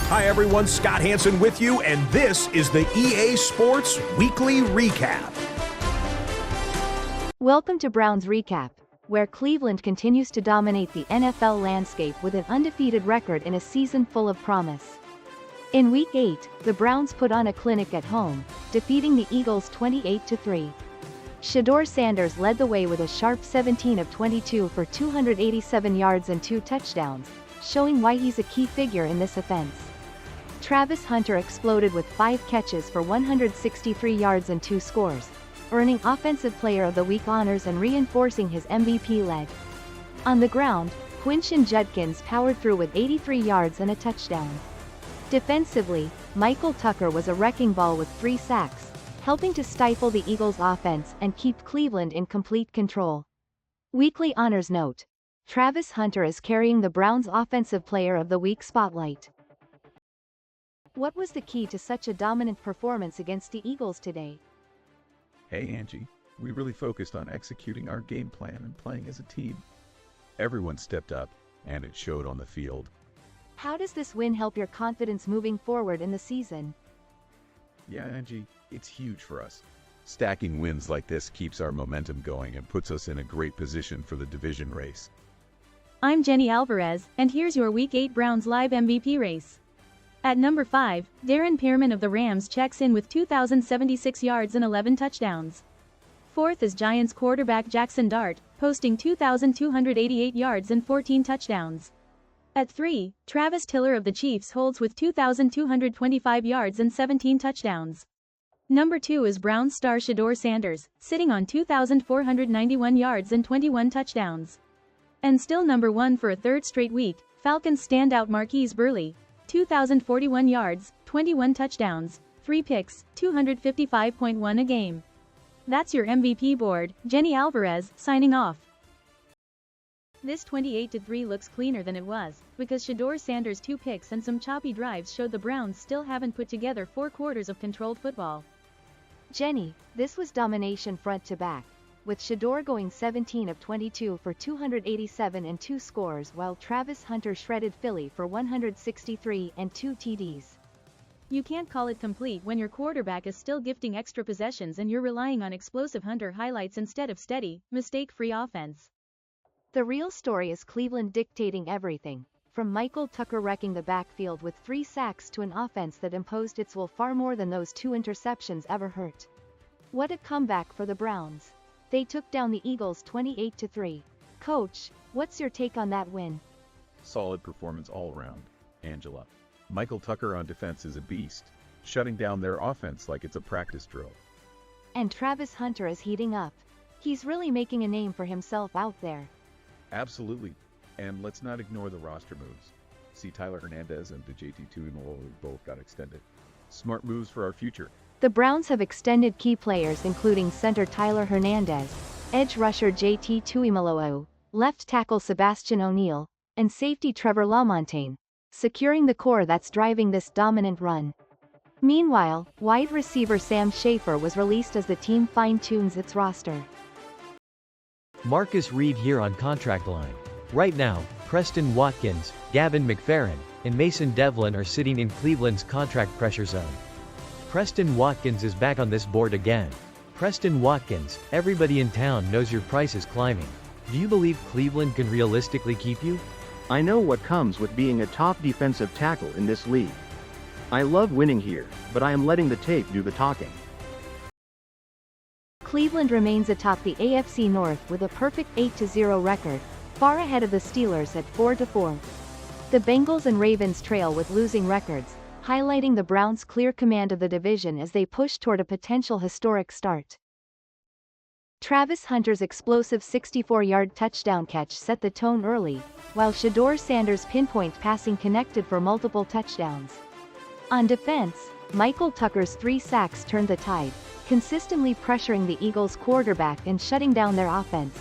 Hi everyone, Scott Hansen with you, and this is the EA Sports Weekly Recap. Welcome to Browns Recap, where Cleveland continues to dominate the NFL landscape with an undefeated record in a season full of promise. In Week 8, the Browns put on a clinic at home, defeating the Eagles 28-3. Shedeur Sanders led the way with a sharp 17 of 22 for 287 yards and 2 touchdowns, showing why he's a key figure in this offense. Travis Hunter exploded with 5 catches for 163 yards and 2 scores, earning Offensive Player of the Week honors and reinforcing his MVP leg. On the ground, Quinshon Judkins powered through with 83 yards and a touchdown. Defensively, Michael Tucker was a wrecking ball with 3 sacks, helping to stifle the Eagles' offense and keep Cleveland in complete control. Weekly honors note: Travis Hunter is carrying the Browns' Offensive Player of the Week spotlight. What was the key to such a dominant performance against the Eagles today? Hey Angie, we really focused on executing our game plan and playing as a team. Everyone stepped up, and it showed on the field. How does this win help your confidence moving forward in the season? Yeah, Angie, it's huge for us. Stacking wins like this keeps our momentum going and puts us in a great position for the division race. I'm Jenny Alvarez, and here's your Week 8 Browns Live MVP race. At number 5, Darren Pearman of the Rams checks in with 2,076 yards and 11 touchdowns. Fourth is Giants quarterback Jackson Dart, posting 2,288 yards and 14 touchdowns. At 3, Travis Tiller of the Chiefs holds with 2,225 yards and 17 touchdowns. Number 2 is Browns star Shedeur Sanders, sitting on 2,491 yards and 21 touchdowns. And still number 1 for a third straight week, Falcons standout Marquise Burley, 2,041 yards, 21 touchdowns, 3 picks, 255.1 a game. That's your MVP board. Jenny Alvarez, signing off. This 28-3 looks cleaner than it was, because Shedeur Sanders' 2 picks and some choppy drives showed the Browns still haven't put together 4 quarters of controlled football. Jenny, this was domination front to back, with Shedeur going 17 of 22 for 287 and 2 scores, while Travis Hunter shredded Philly for 163 and 2 TDs. You can't call it complete when your quarterback is still gifting extra possessions and you're relying on explosive Hunter highlights instead of steady, mistake-free offense. The real story is Cleveland dictating everything, from Michael Tucker wrecking the backfield with 3 sacks to an offense that imposed its will far more than those 2 interceptions ever hurt. What a comeback for the Browns. They took down the Eagles 28-3. Coach, what's your take on that win? Solid performance all around, Angela. Michael Tucker on defense is a beast, shutting down their offense like it's a practice drill. And Travis Hunter is heating up. He's really making a name for himself out there. Absolutely. And let's not ignore the roster moves. See, Tyler Hernandez and JT Tuimoloau both got extended. Smart moves for our future. The Browns have extended key players including center Tyler Hernandez, edge rusher JT Tuimoloau, left tackle Sebastian O'Neill, and safety Trevor Lamontagne, securing the core that's driving this dominant run. Meanwhile, wide receiver Sam Schaefer was released as the team fine-tunes its roster. Marcus Reed here on Contract Line. Right now, Preston Watkins, Gavin McFerrin, and Mason Devlin are sitting in Cleveland's contract pressure zone. Preston Watkins is back on this board again. Preston Watkins, everybody in town knows your price is climbing. Do you believe Cleveland can realistically keep you? I know what comes with being a top defensive tackle in this league. I love winning here, but I am letting the tape do the talking. Cleveland remains atop the AFC North with a perfect 8-0 record, far ahead of the Steelers at 4-4. The Bengals and Ravens trail with losing records, highlighting the Browns' clear command of the division as they push toward a potential historic start. Travis Hunter's explosive 64-yard touchdown catch set the tone early, while Shedeur Sanders' pinpoint passing connected for multiple touchdowns. On defense, Michael Tucker's 3 sacks turned the tide, consistently pressuring the Eagles' quarterback and shutting down their offense.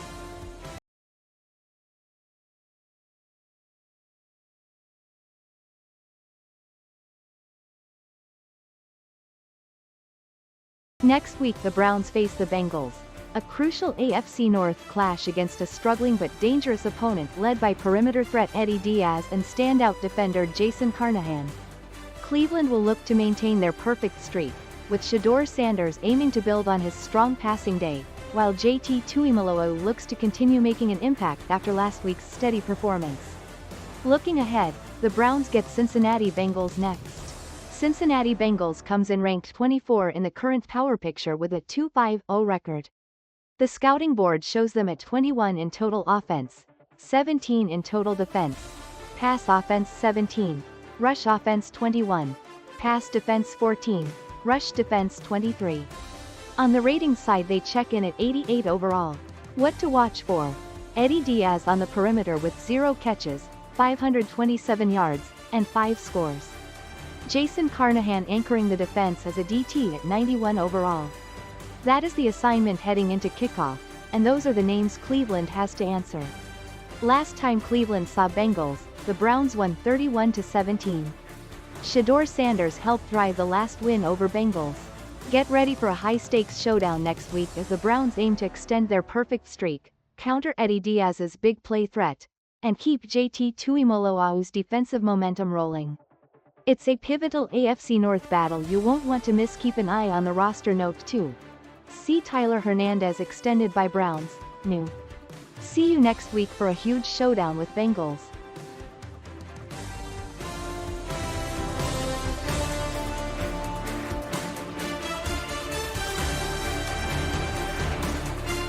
Next week the Browns face the Bengals, a crucial AFC North clash against a struggling but dangerous opponent led by perimeter threat Eddie Diaz and standout defender Jason Carnahan. Cleveland will look to maintain their perfect streak, with Shedeur Sanders aiming to build on his strong passing day, while JT Tuimoloau looks to continue making an impact after last week's steady performance. Looking ahead, the Browns get Cincinnati Bengals next. Cincinnati Bengals comes in ranked 24 in the current power picture with a 2-5-0 record. The scouting board shows them at 21 in total offense, 17 in total defense, pass offense 17, rush offense 21, pass defense 14, rush defense 23. On the ratings side they check in at 88 overall. What to watch for? Eddie Diaz on the perimeter with 0 catches, 527 yards, and 5 scores. Jason Carnahan anchoring the defense as a DT at 91 overall. That is the assignment heading into kickoff, and those are the names Cleveland has to answer. Last time Cleveland saw Bengals, the Browns won 31-17. Shedeur Sanders helped drive the last win over Bengals. Get ready for a high-stakes showdown next week as the Browns aim to extend their perfect streak, counter Eddie Diaz's big play threat, and keep JT Tuimoloau's defensive momentum rolling. It's a pivotal AFC North battle you won't want to miss. Keep an eye on the roster note too. See Tyler Hernandez extended by Browns, new. See you next week for a huge showdown with Bengals.